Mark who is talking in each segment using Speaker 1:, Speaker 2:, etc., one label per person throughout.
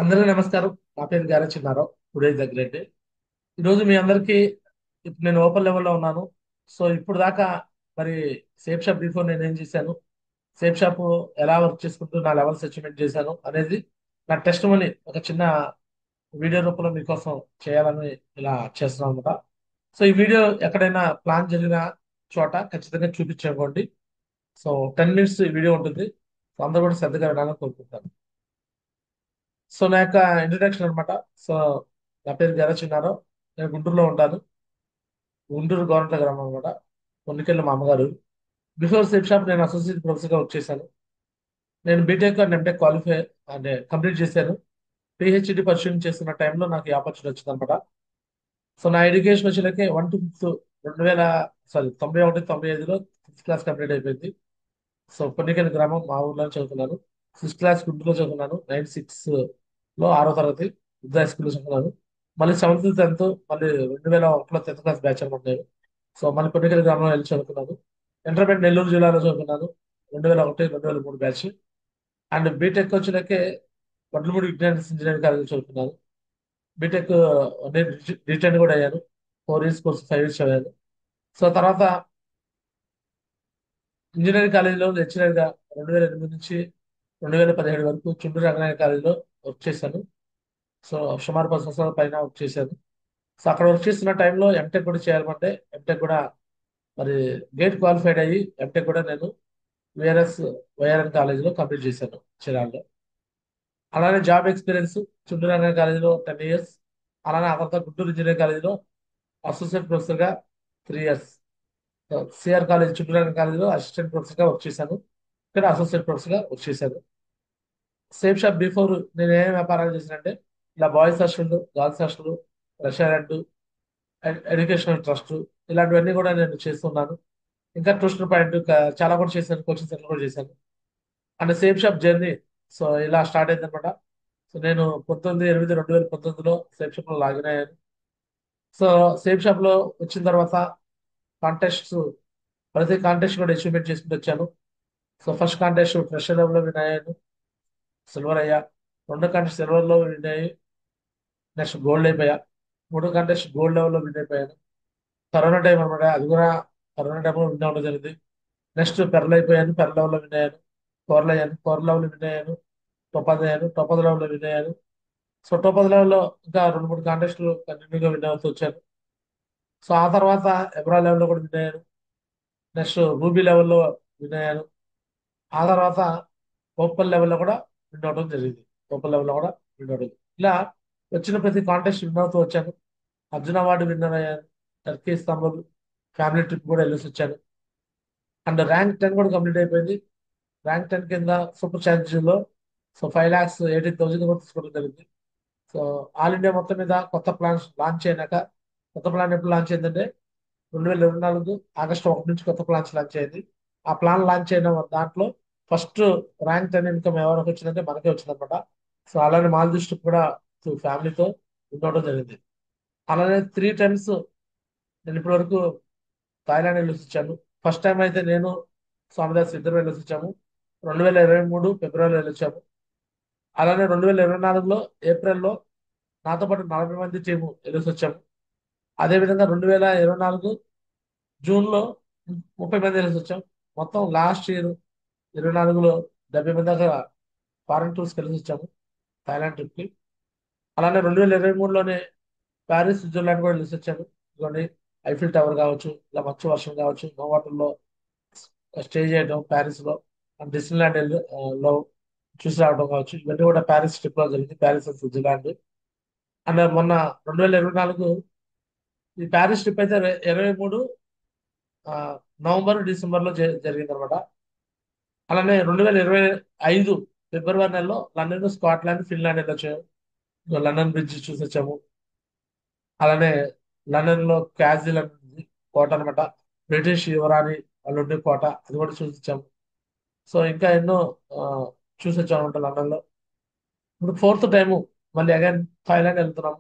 Speaker 1: అందరికీ నమస్కారం. నా పేరు Gara Chinnarao. Today the great day. ఈరోజు మీ అందరికీ ఇప్పుడు నేను ఓపెన్ లెవెల్లో ఉన్నాను. సో ఇప్పుడు దాకా మరి సేఫ్ షాప్ బిఫోర్ నేను ఏం చేశాను, సేఫ్ షాప్ ఎలా వర్క్ చేసుకుంటూ నా లెవెల్స్ అచీవ్మెంట్ చేశాను అనేది నా టెస్ట్ మనీ ఒక చిన్న వీడియో రూపంలో మీకోసం చేయాలని ఇలా చేస్తున్నాను అనమాట. సో ఈ వీడియో ఎక్కడైనా ప్లాన్ జరిగిన చోట ఖచ్చితంగా చూపించుకోండి. సో 10 మినిట్స్ ఈ వీడియో ఉంటుంది. సో అందరూ కూడా శ్రద్ధగా వినాలని కోరుకుంటాను. సో నా యొక్క ఇంట్రడక్షన్ అనమాట. సో నా పేరు గెర చిన్నారావు. నేను గుంటూరులో ఉంటాను. గుంటూరు గవర్నమెంట్ గ్రామం అనమాట. పొన్నికెళ్ళ మా అమ్మగారు. బిఫోర్ సేఫ్ షాప్ నేను అసోసియేట్ ప్రొఫెసర్గా వర్క్ చేశాను. నేను బీటెక్ అండ్ ఎంటెక్ క్వాలిఫై అంటే కంప్లీట్ చేశాను. పిహెచ్డి పర్సూయింగ్ చేస్తున్న టైంలో నాకు ఈ ఆపర్చునిటీ వచ్చింది అనమాట. సో నా ఎడ్యుకేషన్ వచ్చేలకి 1 to 5 2000 సారీ 91 95లో ఫిఫ్త్ క్లాస్ కంప్లీట్ అయిపోయింది. సో పొన్నికెళ్ళ గ్రామం మా ఊర్లో చదువుతున్నాను. సిక్స్త్ క్లాస్ గుంటూరులో చదువుకున్నాను. 96లో 6వ తరగతి విద్యా స్కూల్లో చదువుకున్నాను. మళ్ళీ 7th 10th మళ్ళీ 2001లో 10th క్లాస్ బ్యాచ్ అని ఉంటాయి. సో మళ్ళీ పొన్నికల్ గ్రామంలో వెళ్ళి చదువుకున్నాను. ఇంటర్మీడియట్ నెల్లూరు జిల్లాలో చదువుకున్నాను. 2001 2003 బ్యాచ్. అండ్ బీటెక్ వచ్చినాకే వడ్లమూడి విజ్ఞాన ఇంజనీరింగ్ కాలేజ్ చదువుకున్నాను. బీటెక్ నేను రిటర్న్ కూడా అయ్యాను. 4 years కోర్స్ 5 years చదివాను. సో తర్వాత ఇంజనీరింగ్ కాలేజీలో లెక్చరర్గా 2008 నుంచి 2017 వరకు చుండూరు రంగనాయక కాలేజీలో వర్క్ చేశాను. సో సుమారు 10 సంవత్సరాల పైన వర్క్ చేశాను. సో అక్కడ వర్క్ చేస్తున్న టైంలో ఎంటెక్ కూడా చేయాలంటే ఎంటెక్ కూడా మరి గేట్ క్వాలిఫైడ్ అయ్యి ఎంటెక్ కూడా నేను విఆర్ఎస్ వైఆర్ఎన్ కాలేజీలో కంప్లీట్ చేశాను చీరాల్లో. అలానే జాబ్ ఎక్స్పీరియన్స్ చుండూరు రంగనాయక కాలేజీలో 10 years, అలానే ఆ తర్వాత గుంటూరు ఇంజనీరింగ్ కాలేజీలో అసోసియేట్ ప్రొఫెసర్గా 3 years, CR college Chunduru Ranganayaka కాలేజీలో అసిస్టెంట్ ప్రొఫెసర్గా వర్క్ చేశాను. ఇక్కడ అసోసియేట్ ప్రొఫెసర్గా వర్క్ చేశాను. సేఫ్ షాప్ బిఫోర్ నేను ఏం వ్యాపారాలు చేశానంటే ఇలా boys hostel, girls hostel, restaurant, educational trust ఇలాంటివన్నీ కూడా నేను చేస్తున్నాను. ఇంకా ట్యూషన్ పాయింట్ చాలా కూడా చేశాను. కోచింగ్ సెంటర్ కూడా చేశాను. And safe shop journey so ఇలా స్టార్ట్ అయింది అనమాట. సో నేను 19/8/2019లో సేఫ్ షాప్ లో లాగిన్ అయ్యాను. సో సేఫ్ షాప్ లో వచ్చిన తర్వాత కాంటెస్ట్, ప్రతి కాంటెస్ట్ కూడా అచీవ్మెంట్ చేసుకుంటూ వచ్చాను. సో ఫస్ట్ కాంటెస్ట్ ఫ్రెషర్ లెవెల్లో విన్ అయ్యాను, సిల్వర్ అయ్యా. రెండో కాంటెస్ట్ సిల్వర్ లో విన్ అయ్యి నెక్స్ట్ గోల్డ్ అయిపోయా. మూడో కాంటెస్ట్ గోల్డ్ లెవెల్లో విన్ అయిపోయాను. కరోనా టైం అనమాట, అది కూడా కరోనా టైంలో విన్ అవ్వడం జరిగింది. నెక్స్ట్ పెరల్ అయిపోయాను, పెరల్ లెవెల్లో విన్ అయ్యాను. కోరలు అయ్యాను, కోరల లెవెల్ విన్ అయ్యాను. టోపజ్ అయ్యాను, టోపజ్ లెవెల్లో విన్ అయ్యాను. సో టోపజ్ లెవెల్లో ఇంకా 2 3 కాంటెస్టులు కంటిన్యూగా విన్ అవుతూ వచ్చాను. సో ఆ తర్వాత ఎబ్రా లెవెల్లో కూడా విన్ అయ్యాను. నెక్స్ట్ రూబీ లెవెల్లో విన్ అయ్యాను. ఆ తర్వాత ఓపెన్ లెవెల్లో కూడా విన్ అవడం జరిగింది. ఓపెన్ లెవెల్లో కూడా విన్ అవడం, ఇలా వచ్చిన ప్రతి కాంటెస్ట్ విన్ అవుతూ వచ్చాను. అర్జున్ అవార్డు విన్నర్ అయ్యాను. టర్కీ ఇస్తాంబుల్ ఫ్యామిలీ ట్రిప్ కూడా వెళ్ళేసి వచ్చాను. అండ్ ర్యాంక్ 10 కూడా కంప్లీట్ అయిపోయింది. ర్యాంక్ 10 కింద సూపర్ ఛాలెంజ్లో సో 5,18,000 కూడా తీసుకోవడం జరిగింది. సో ఆల్ ఇండియా మొత్తం మీద కొత్త ప్లాన్స్ లాంచ్ అయినాక, కొత్త ప్లాన్ ఎప్పుడు లాంచ్ అయిందంటే 2024 ఆగస్టు 1 నుంచి కొత్త ప్లాన్స్ లాంచ్ అయింది. ఆ ప్లాన్ లాంచ్ అయిన దాంట్లో ఫస్ట్ ర్యాంక్ 10 ఇన్కమ్ ఎవరికి వచ్చిందంటే మనకే వచ్చిందనమాట. సో అలానే మాల్ దృష్టికి కూడా ఫ్యామిలీతో ఉండవడం జరిగింది. అలానే 3 times నేను ఇప్పటి వరకు థాయిలాండ్ వెళ్ళి వచ్చాను. ఫస్ట్ టైం అయితే నేను స్వామిదాస్ ఇద్దరు వెళ్ళి వచ్చాము. 2023 ఫిబ్రవరిలో వెళ్ళి వచ్చాము. అలానే 2024లో ఏప్రిల్లో నాతో పాటు 40 మంది టీము వెళ్ళి వచ్చాము. అదేవిధంగా 2024 జూన్లో 30 మంది వెళ్ళి వచ్చాం. మొత్తం లాస్ట్ ఇయర్ 24లో 70 మంది దాకా ఫారెన్ టూర్స్కి వెళ్ళి వచ్చాము, థాయిలాండ్ ట్రిప్కి. అలానే 2023లోనే ప్యారిస్, స్విట్జర్లాండ్ కూడా వెళ్ళి వచ్చాను. ఇదిగోండి ఐఫిల్ టవర్ కావచ్చు, ఇలా మంచు వర్షం కావచ్చు, నో వాటర్లో స్టే చేయడం ప్యారిస్ లో, డిస్నీలాండ్ లో చూసి రావడం కావచ్చు, ఇవన్నీ కూడా ప్యారిస్ ట్రిప్ లో జరిగింది. Paris and Switzerland. అండ్ మొన్న 2024 ఈ ప్యారిస్ ట్రిప్ అయితే 23 నవంబర్ డిసెంబర్ లో జరిగింది అనమాట. అలానే 2025 ఫిబ్రవరి నెలలో లండన్, స్కాట్లాండ్, ఫిన్లాండ్ వెళ్ళొచ్చాము. లండన్ బ్రిడ్జ్ చూసి వచ్చాము. అలానే లండన్ లో క్యాజిల్ అనేది కోట అనమాట, బ్రిటిష్ యువరాణి వాళ్ళు ఉండే కోట, అది కూడా చూసి వచ్చాము. సో ఇంకా ఎన్నో ఆ, చూసి వచ్చామంట లండన్ లో. ఇప్పుడు ఫోర్త్ టైము మళ్ళీ అగైన్ థాయిలాండ్ వెళ్తున్నాం.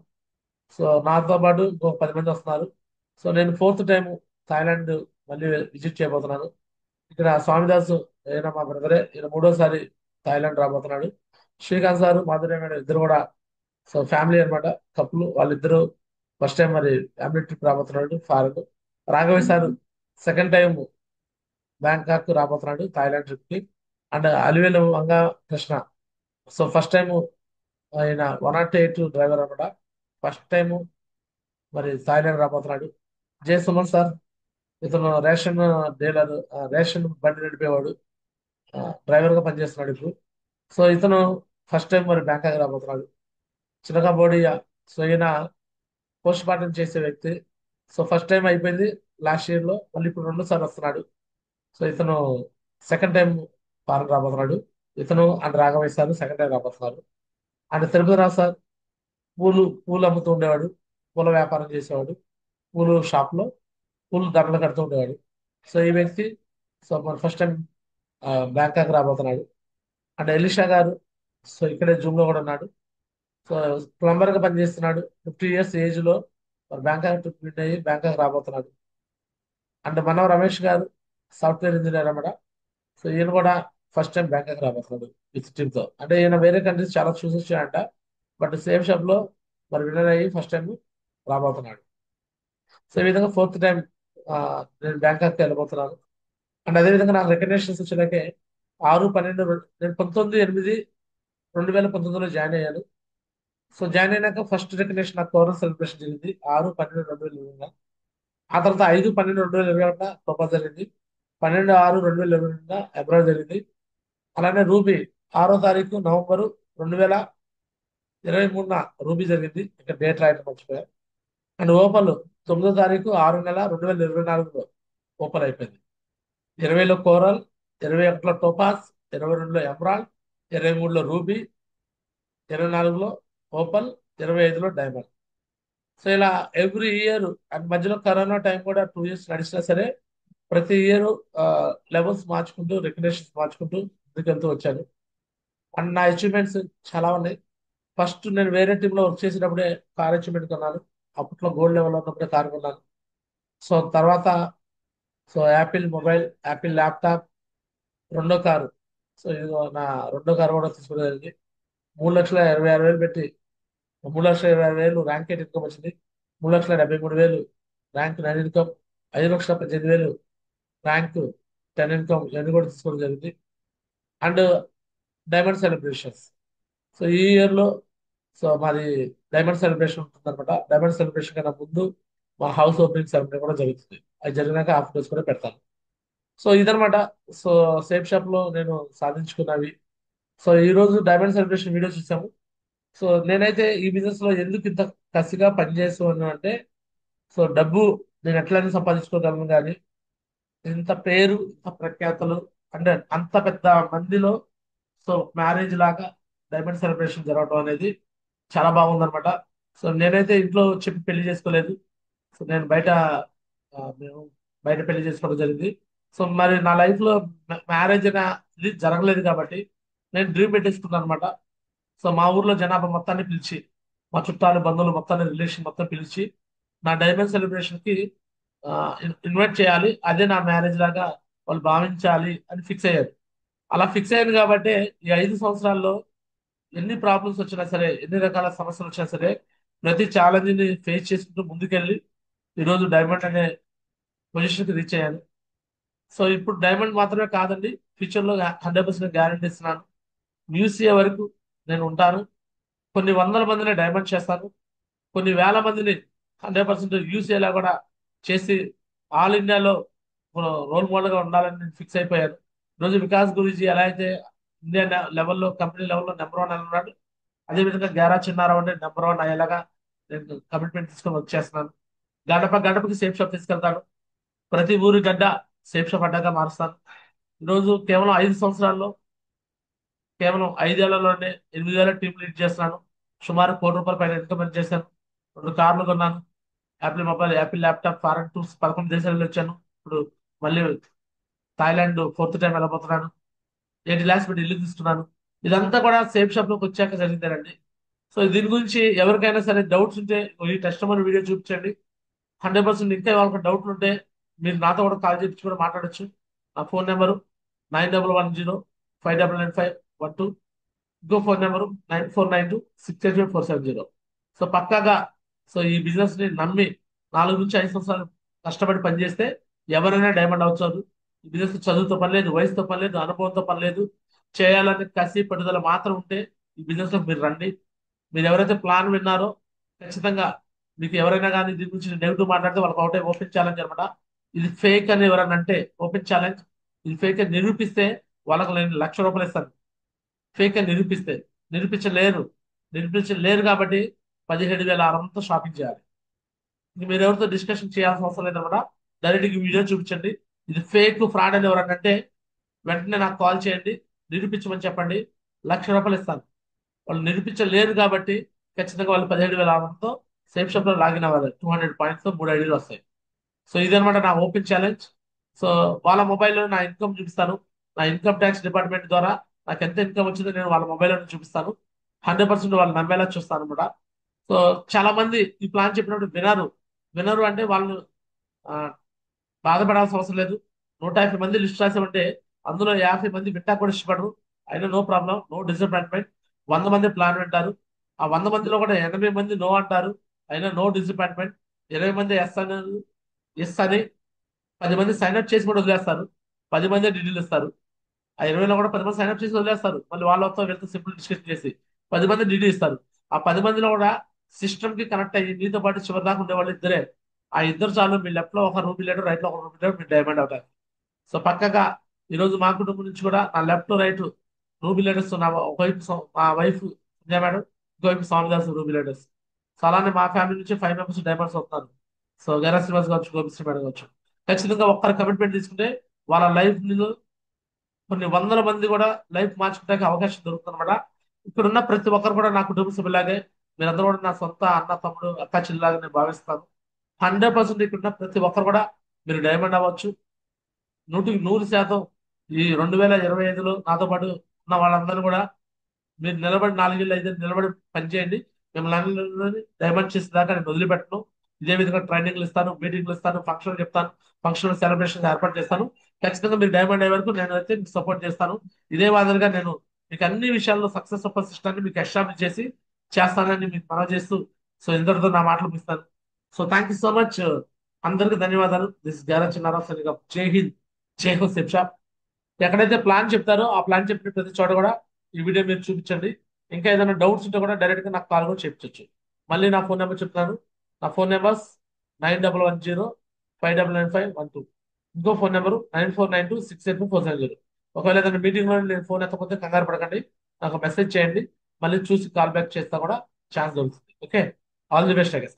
Speaker 1: సో నాతో పాటు ఇంకో 10 మంది వస్తున్నారు. సో నేను ఫోర్త్ టైము థాయిలాండ్ మళ్ళీ విజిట్ చేయబోతున్నాను. ఇక్కడ స్వామిదాసు, ఈయన మా బ్రదరే, ఈయన మూడోసారి థాయిలాండ్ రాబోతున్నాడు. శ్రీకాంత్ సార్ మాధుర్య మేడం ఇద్దరు కూడా సో ఫ్యామిలీ అన్నమాట. కప్పులు వాళ్ళిద్దరూ ఫస్ట్ టైం మరి ఫ్యామిలీ ట్రిప్ రాబోతున్నాడు foreign. Raghavayya sir second time Bangkok రాబోతున్నాడు థాయిలాండ్ ట్రిప్ కి. And Alivelu Vanga Krishna so first time ఆయన 108 డ్రైవర్ అనమాట. ఫస్ట్ టైం మరి థాయిలాండ్ రాబోతున్నాడు. జే సుమన్ సార్ ఇతను రేషన్ డీలర్, రేషన్ బండి నడిపేవాడు, డ్రైవర్ గా పనిచేస్తున్నాడు ఇప్పుడు. సో ఇతను ఫస్ట్ టైం మరి బ్యాంకాక్ రాబోతున్నాడు. చిన్నకబోడియా సో ఈయన పోస్ట్ మార్టం చేసే వ్యక్తి. సో ఫస్ట్ టైం అయిపోయింది లాస్ట్ ఇయర్ లో, మళ్ళీ ఇప్పుడు రెండోసారి వస్తున్నాడు. సో ఇతను సెకండ్ టైం ఫారెన్ రాబోతున్నాడు. ఇతను and Raghavayya sir second time రాబోతున్నారు. అండ్ తిరుపతి రావు సార్ పూలు పూలు అమ్ముతూ ఉండేవాడు, పూల వ్యాపారం చేసేవాడు, పూలు షాప్ లో పూలు దండలు కడుతూ ఉండేవాడు. సో ఈ వ్యక్తి సో మన ఫస్ట్ టైం బ్యాంకాక్ రాబోతున్నాడు. అండ్ ఎలిషా గారు సో ఇక్కడే జూమ్ లో కూడా ఉన్నాడు. సో ప్లంబర్ గా పనిచేస్తున్నాడు. 50 years ఏజ్ లో మరి బ్యాంకాక్ ట్రిప్ విన్ అయ్యి బ్యాంకాక్ రాబోతున్నాడు. అండ్ మనవ రమేష్ గారు సాఫ్ట్వేర్ ఇంజనీర్ అన్నమాట. సో ఈయన కూడా ఫస్ట్ టైం బ్యాంకాక్ రాబోతున్నాడు విత్ టీమ్ తో. అంటే ఈయన వేరే కంట్రీస్ చాలా చూసి వచ్చాడంట, బట్ సేమ్ షాప్ లో మరి విన్నర్ అయ్యి ఫస్ట్ టైం రాబోతున్నాడు. సో ఈ విధంగా ఫోర్త్ టైం నేను బ్యాంకాక్ వెళ్ళబోతున్నాను. అండ్ అదేవిధంగా నాకు రికగ్నేషన్స్ వచ్చేలాకే 6/12 నేను 19/8/2019లో జాయిన్ అయ్యాను. సో జాయిన్ అయినాక ఫస్ట్ రికగ్నేషన్ నాకు కోరల్ సెలబ్రేషన్ జరిగింది 6/12/2020. ఆ తర్వాత 5/12/2021 ప్రపోజ్ జరిగింది. 12/6/2022 అబ్రాడ్ జరిగింది. అలానే రూబీ 6వ తారీఖు నవంబరు 2023 రూబీ జరిగింది. ఇక్కడ డేట్ రాయడం మర్చిపోయాను. అండ్ ఓపల్ 9వ తారీఖు 6వ నెల 2024లో ఓపల్ అయిపోయింది. 20లో కోరల్, 21లో టోపాస్, 22లో ఎమరాల్డ్, 23లో రూబీ, 24లో ఓపల్, 25లో డైమండ్. సో ఇలా ఎవ్రీ ఇయర్, అండ్ మధ్యలో కరోనా టైం కూడా 2 years నడిచినా సరే ప్రతి ఇయర్ లెవెల్స్ మార్చుకుంటూ రికగ్నేషన్స్ మార్చుకుంటూ ముందుకెళ్తూ వచ్చాను. అండ్ నా అచీవ్మెంట్స్ చాలా ఉన్నాయి. ఫస్ట్ నేను వేరే టీంలో వర్క్ చేసేటప్పుడే కార్ అచీవ్మెంట్ కొన్నాను. అప్పట్లో గోల్డ్ లెవెల్ ఉన్నప్పుడే కార్ కొన్నాను. సో తర్వాత so Apple mobile, Apple laptop, రెండో కారు. సో ఇది నా రెండో కారు కూడా తీసుకోవడం జరిగింది. 3,26,6,000 పెట్టి 3,26,6,000 ర్యాంక్ 8 ఇన్కమ్ వచ్చింది. 3,73,000 ర్యాంక్ 9 ఇన్కమ్, 5,18,000 ర్యాంక్ 10 ఇన్కమ్ ఇవన్నీ కూడా తీసుకోవడం జరిగింది. అండ్ డైమండ్ సెలబ్రేషన్స్ సో ఈ ఇయర్ లో సో మాది డైమండ్ సెలబ్రేషన్ ఉంటుంది అనమాట. డైమండ్ సెలబ్రేషన్ కన్నా ముందు మా హౌస్ ఓపెనింగ్ సెరమనీ కూడా జరుగుతుంది. అది జరిగినాక హాఫ్ డేస్ కూడా పెడతాను. సో ఇదనమాట. సో సేఫ్ షాప్ లో నేను సాధించుకున్నవి. సో ఈ రోజు డైమండ్ సెలబ్రేషన్ వీడియో చూసాము. సో నేనైతే ఈ బిజినెస్ లో ఎందుకు ఇంత కసిగా పనిచేస్తున్నాను అంటే, సో డబ్బు నేను ఎట్లయినా సంపాదించుకోగలను, కానీ ఇంత పేరు, ఇంత ప్రఖ్యాతలు, అంటే అంత పెద్ద మందిలో సో మ్యారేజ్ లాగా డైమండ్ సెలబ్రేషన్ జరగడం అనేది చాలా బాగుందన్నమాట. సో నేనైతే ఇంట్లో చెప్పి పెళ్లి చేసుకోలేదు. సో నేను బయట మేము బయట పెళ్లి చేసుకోవడం జరిగింది. సో మరి నా లైఫ్ లో మ్యారేజ్ అనేది జరగలేదు కాబట్టి నేను డ్రీమ్ పెట్టేసుకున్నాను అనమాట. సో మా ఊర్లో జనాభా మొత్తాన్ని పిలిచి, మా చుట్టాలు బంధువులు మొత్తాన్ని, రిలేషన్ మొత్తం పిలిచి నా డైమండ్ సెలబ్రేషన్ కి ఇన్వైట్ చేయాలి, అదే నా మ్యారేజ్ లాగా వాళ్ళు భావించాలి అని ఫిక్స్ అయ్యారు. అలా ఫిక్స్ అయ్యాను కాబట్టి ఈ 5 సంవత్సరాల్లో ఎన్ని ప్రాబ్లమ్స్ వచ్చినా సరే, ఎన్ని రకాల సమస్యలు వచ్చినా సరే, ప్రతి ఛాలెంజ్ ని ఫేస్ చేసుకుంటూ ముందుకెళ్ళి ఈరోజు డైమండ్ అనే పొజిషన్కి రీచ్ అయ్యాను. సో ఇప్పుడు డైమండ్ మాత్రమే కాదండి, ఫ్యూచర్ లో 100% గ్యారంటీ ఇస్తున్నాను. మ్యూసియా వరకు నేను ఉంటాను. కొన్ని వందల మందిని డైమండ్ చేస్తాను. కొన్ని వేల మందిని 100% యూసీఏలా కూడా చేసి ఆల్ ఇండియాలో రోల్ మోడల్ గా ఉండాలని నేను ఫిక్స్ అయిపోయాను. ఈరోజు వికాస్ గురించి ఎలా అయితే ఇండియా లెవెల్లో, కంపెనీ లెవెల్లో నెంబర్ 1 అని ఉన్నాడు, అదేవిధంగా గ్యారా చిన్నారావు అంటే నెంబర్ 1 అయ్యేలాగా నేను కమిట్మెంట్ తీసుకొని వచ్చేస్తున్నాను. గడప గడపకి సేఫ్ షాప్ తీసుకెళ్తాను. ప్రతి ఊరి గడ్డ సేఫ్ షాప్ అడ్డాగా మారుస్తాను. ఈరోజు కేవలం 5 సంవత్సరాల్లో, కేవలం 5 ఏళ్లలోనే 8,000 టీం లీడ్ చేస్తున్నాను. సుమారు ₹1 కోటి పైన ఇన్కమ్ చేశాను. 2 కార్లు కొన్నాను. Apple mobile, Apple laptop, foreign tours 11 దేశాలలో వచ్చాను. ఇప్పుడు మళ్ళీ థాయిలాండ్ ఫోర్త్ టైం వెళ్ళబోతున్నాను. 8 lakhs పెట్టి ఇల్లు తీసుకున్నాను. ఇదంతా కూడా సేఫ్ షాప్ లోకి వచ్చాక జరిగిందేనండి. సో దీని గురించి ఎవరికైనా సరే డౌట్స్ ఉంటే ఈ టెస్టిమోనీ వీడియో చూపించండి. 100% ఇంకా వాళ్ళకి డౌట్లు ఉంటే మీరు నాతో కూడా కాల్ చేయించి కూడా మాట్లాడొచ్చు. నా ఫోన్ నెంబరు 9110 599512. ఇంకో ఫోన్ నెంబరు 9492685470. సో పక్కాగా సో ఈ బిజినెస్ ని నమ్మి 4 నుంచి 5 సంవత్సరాలు కష్టపడి పనిచేస్తే ఎవరైనా డైమండ్ అవుతారు. ఈ బిజినెస్ చదువుతో పని లేదు, వయసుతో పని లేదు, అనుభవంతో పని లేదు. చేయాలని కసి పట్టుదల మాత్రం ఉంటే ఈ బిజినెస్ లో మీరు రండి. మీరు ఎవరైతే ప్లాన్ విన్నారో ఖచ్చితంగా మీకు ఎవరైనా కానీ దీని గురించి నెగిటివ్ మాట్లాడితే వాళ్ళకి ఒకటే ఓపెన్ ఛాలెంజ్ అనమాట. ఇది ఫేక్ అని ఎవరైనా అంటే ఓపెన్ ఛాలెంజ్, ఇది ఫేక్ అని నిరూపిస్తే వాళ్ళకి నేను ₹1,00,000 ఇస్తాను. ఫేక్ అని నిరూపిస్తే. నిరూపించలేరు. నిరూపించలేరు కాబట్టి 17,600తో షాపింగ్ చేయాలి. ఇంక మీరు ఎవరితో డిస్కషన్ చేయాల్సిన అవసరం లేదన్నమాట. డైరెక్ట్ ఈ వీడియో చూపించండి. ఇది ఫేక్ ఫ్రాడ్ అని ఎవరన్నా అంటే వెంటనే నాకు కాల్ చేయండి, నిరూపించమని చెప్పండి, ₹1,00,000 ఇస్తాను. వాళ్ళు నిరూపించలేరు కాబట్టి ఖచ్చితంగా వాళ్ళు 17,600తో సేఫ్ షాప్ లో లాగిన్ అవ్వాలి. 200 పాయింట్స్ తో 3 ఐడీలు వస్తాయి. సో ఇదనమాట నా ఓపెన్ ఛాలెంజ్. సో వాళ్ళ మొబైల్లో నా ఇన్కమ్ చూపిస్తాను. నా ఇన్కమ్ ట్యాక్స్ డిపార్ట్మెంట్ ద్వారా నాకు ఎంత ఇన్కమ్ వచ్చిందో నేను వాళ్ళ మొబైల్లో చూపిస్తాను. 100% వాళ్ళు నమ్మేలా చూస్తాను అనమాట. సో చాలా మంది ఈ ప్లాన్ చెప్పినప్పుడు వినరు. వినరు అంటే వాళ్ళు ఆ, బాధపడాల్సిన అవసరం లేదు. 150 మంది లిస్ట్ రాసామంటే అందులో 50 మంది వింటా కూడా ఇష్టపడరు. అయినా నో ప్రాబ్లం, నో డిసప్పాయింట్మెంట్. 100 మంది ప్లాన్ వింటారు. ఆ 100 మందిలో కూడా 80 మంది నో అంటారు. అయినా నో డిసప్పాయింట్మెంట్. 20 మంది ఎస్ అని 10 మంది సైన్అప్ చేసి కూడా వదిలేస్తారు. 10 మంది డీటెయిల్ ఇస్తారు. ఆ 20లో కూడా 10 మంది సైన్అప్ చేసి వదిలేస్తారు. మళ్ళీ వాళ్ళతో వెళ్తే సింపుల్ డిస్కషన్ చేసి 10 మంది డీటెయిల్ ఇస్తారు. ఆ 10 మందిలో కూడా సిస్టమ్ కి కనెక్ట్ అయ్యి మీతో పాటు చివరి దాకా ఉండే వాళ్ళు ఇద్దరే. ఆ ఇద్దరు చాలు, మీ లెఫ్ట్ లో ఒక రూబీ లీడర్, రైట్ లో ఒక రూబీ లీడర్, మీరు డైమండ్ అవుతారు. సో పక్కగా ఈరోజు మా కుటుంబం నుంచి కూడా నా లెఫ్ట్ రైట్ రూబీ లీడర్స్, నా ఒకవైపు మా వైఫ్ సంధ్య మేడం, ఇంకోవైపు స్వామిదాస్ రూబీ లీడర్స్. సో అలానే మా ఫ్యామిలీ నుంచి 5 మెంబర్స్ డైమండ్స్ అవుతున్నారు. సో గైరా శ్రీనివాస్ కావచ్చు, గోపిశ్రీ మేడం కావచ్చు. ఖచ్చితంగా ఒక్కరి కమిట్మెంట్ తీసుకుంటే వాళ్ళ లైఫ్ కొన్ని వందల మంది కూడా లైఫ్ మార్చుకోవడానికి అవకాశం దొరుకుతుంది అనమాట. ఇక్కడ ఉన్న ప్రతి ఒక్కరు కూడా నా కుటుంబ సభ్యులాగే, మీరందరూ కూడా నా సొంత అన్న, తమ్ముడు, అక్క, చెల్లిలాగా నేను భావిస్తాను. 100% ఇక్కడ ఉన్న ప్రతి ఒక్కరు కూడా మీరు డైమండ్ అవ్వచ్చు. 100% ఈ 2025లో నాతో పాటు ఉన్న వాళ్ళందరూ కూడా మీరు నిలబడి 4 ఏళ్ళు 5 ఏళ్ళు నిలబడి పనిచేయండి. మిమ్మల్ని అందరినీ డైమండ్ చేసేదాకా నేను వదిలిపెట్టను. ఇదే విధంగా ట్రైనింగ్లు ఇస్తాను, మీటింగ్లు ఇస్తాను, ఫంక్షన్లు చెప్తాను, ఫంక్షన్ సెలబ్రేషన్ ఏర్పాటు చేస్తాను. ఖచ్చితంగా మీరు డైమండ్ అయ్యే వరకు నేను అయితే మీకు సపోర్ట్ చేస్తాను. ఇదే మాదిరిగా నేను మీకు అన్ని విషయాల్లో సక్సెస్ ఆఫ్ సిస్టాన్ని మీకు ఎస్టాబ్లిష్ చేసి చేస్తానని మీకు మనవి చేస్తూ సో ఇంతటితో నా మాటలు ముగిస్తాను. So thank you so much. అందరికీ ధన్యవాదాలు. దిస్ గారా చిన్నారావు సరిగా. జై హింద్, జై హో శిక్ష. ఎక్కడైతే ప్లాన్ చెప్తారో ఆ ప్లాన్ చెప్పిన ప్రతి చోట కూడా ఈ వీడియో మీరు చూపించండి. ఇంకా ఏదైనా డౌట్స్ ఉంటే కూడా డైరెక్ట్ గా నాకు కాల్ కూడా చేయించవచ్చు. మళ్ళీ నా ఫోన్ నెంబర్ చెప్తాను. నా ఫోన్ నెంబర్స్ 9110 599512. ఇంకో ఫోన్ నెంబరు 9492682470. ఒకవేళ ఏదైనా మీటింగ్ లో నేను ఫోన్ ఎత్తకపోతే కంగారు పడకండి, నాకు మెసేజ్ చేయండి. మళ్ళీ చూసి కాల్ బ్యాక్ చేస్తా కూడా ఛాన్స్ దొరుకుతుంది. Okay, all the best. I guess.